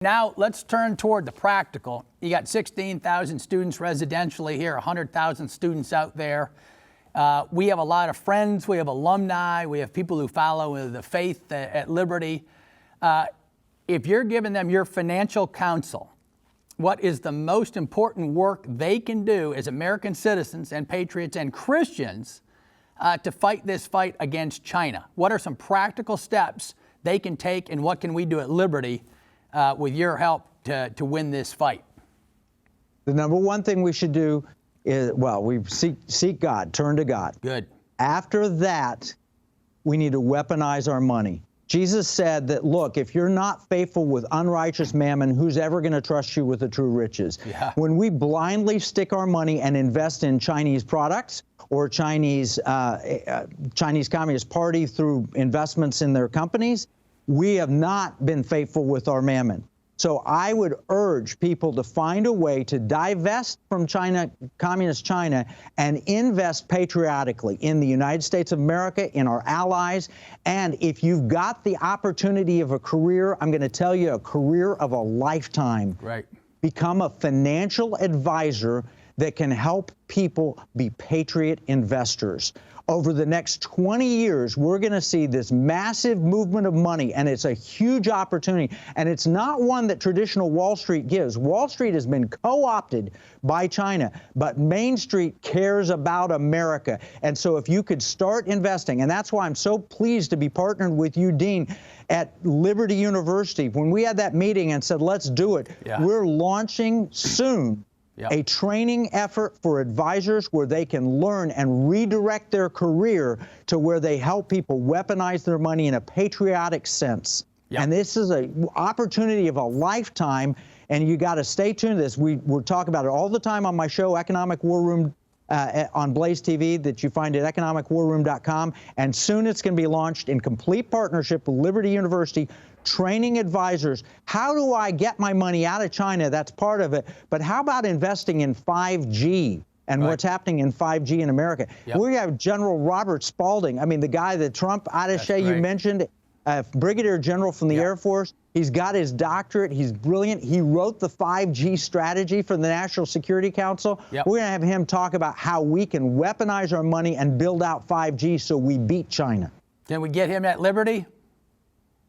Now let's turn toward the practical. You got 16,000 students residentially here, 100,000 students out there. We have a lot of friends, we have alumni, we have people who follow the faith at Liberty. If you're giving them your financial counsel, what is the most important work they can do as American citizens and patriots and Christians to fight this fight against China? What are some practical steps they can take, and what can we do at Liberty with your help to win this fight? The number one thing we should do is, well, we seek God, turn to God. Good. After that, we need to weaponize our money. Jesus said that, look, if you're not faithful with unrighteous mammon, who's ever going to trust you with the true riches? Yeah. When we blindly stick our money and invest in Chinese products or Chinese Communist Party through investments in their companies, we have not been faithful with our mammon. So I would urge people to find a way to divest from China, communist China, and invest patriotically in the United States of America, in our allies. And if you've got the opportunity of a career, I'm going to tell you, a career of a lifetime. Right. Become a financial advisor that can help people be patriot investors. Over the next 20 years, we're going to see this massive movement of money, and it's a huge opportunity. And it's not one that traditional Wall Street gives. Wall Street has been co-opted by China, but Main Street cares about America. And so if you could start investing, and that's why I'm so pleased to be partnered with you, Dean, at Liberty University. When we had that meeting and said, let's do it, we're launching soon a training effort for advisors where they can learn and redirect their career to where they help people weaponize their money in a patriotic sense. And this is an opportunity of a lifetime, and you got to stay tuned to this. We're talking about it all the time on my show, Economic War Room, on Blaze TV, that you find at economicwarroom.com. And soon it's going to be launched in complete partnership with Liberty University, training advisors. How do I get my money out of China? That's part of it. But how about investing in 5G and what's happening in 5G in America? We have General Robert Spalding. I mean, the guy, the Trump attaché you mentioned, Brigadier General from the Air Force. He's got his doctorate. He's brilliant. He wrote the 5G strategy for the National Security Council. We're going to have him talk about how we can weaponize our money and build out 5G so we beat China. Can we get him at Liberty?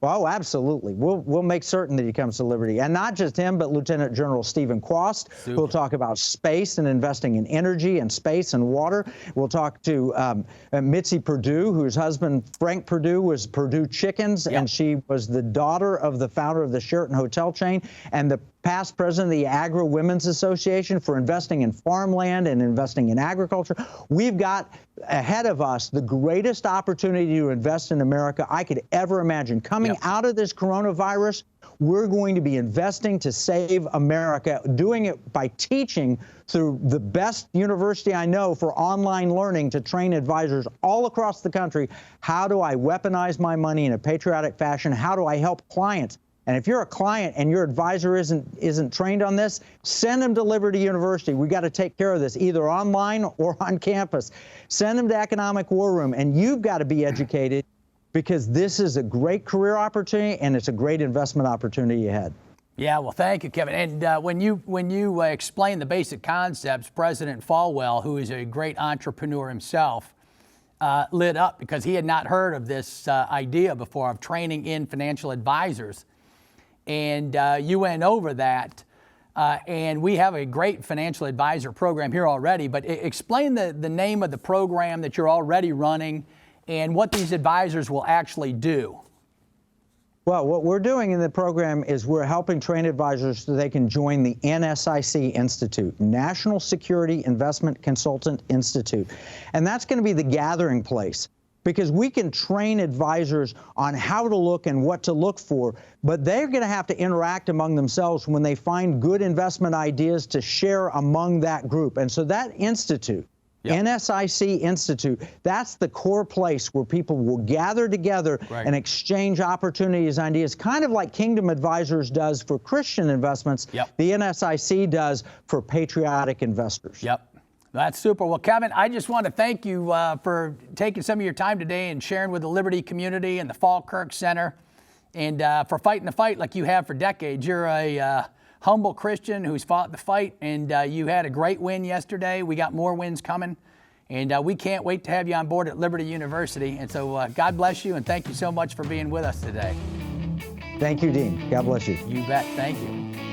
Oh, absolutely. We'll make certain that he comes to Liberty. And not just him, but Lieutenant General Stephen Quast. We'll talk about space and investing in energy and space and water. We'll talk to Mitzi Perdue, whose husband, Frank Perdue, was Perdue Chickens, and she was the daughter of the founder of the Sheraton hotel chain and the past president of the Agri Women's Association, for investing in farmland and investing in agriculture. We've got ahead of us the greatest opportunity to invest in America I could ever imagine. Coming out of this coronavirus, we're going to be investing to save America, doing it by teaching through the best university I know for online learning to train advisors all across the country. How do I weaponize my money in a patriotic fashion? How do I help clients? And if you're a client and your advisor isn't trained on this, send them to Liberty University. We got to take care of this, either online or on campus. Send them to Economic War Room, and you've got to be educated, because this is a great career opportunity and it's a great investment opportunity ahead. Yeah, well, thank you, Kevin. And when you explain the basic concepts, President Falwell, who is a great entrepreneur himself, lit up, because he had not heard of this idea before of training in financial advisors. And you went over that, and we have a great financial advisor program here already. But explain the name of the program that you're already running and what these advisors will actually do. Well, what we're doing in the program is we're helping train advisors so they can join the NSIC Institute, National Security Investment Consultant Institute. And that's going to be the gathering place, because we can train advisors on how to look and what to look for, but they're going to have to interact among themselves when they find good investment ideas to share among that group. And so that institute, NSIC Institute, that's the core place where people will gather together and exchange opportunities, ideas, kind of like Kingdom Advisors does for Christian investments, the NSIC does for patriotic investors. That's super. Well, Kevin, I just want to thank you for taking some of your time today and sharing with the Liberty community and the Falkirk Center. and for fighting the fight like you have for decades. You're a humble Christian who's fought the fight, and you had a great win yesterday. We got more wins coming, and we can't wait to have you on board at Liberty University. And so God bless you, and thank you so much for being with us today. Thank you, Dean. God bless you. You bet. Thank you.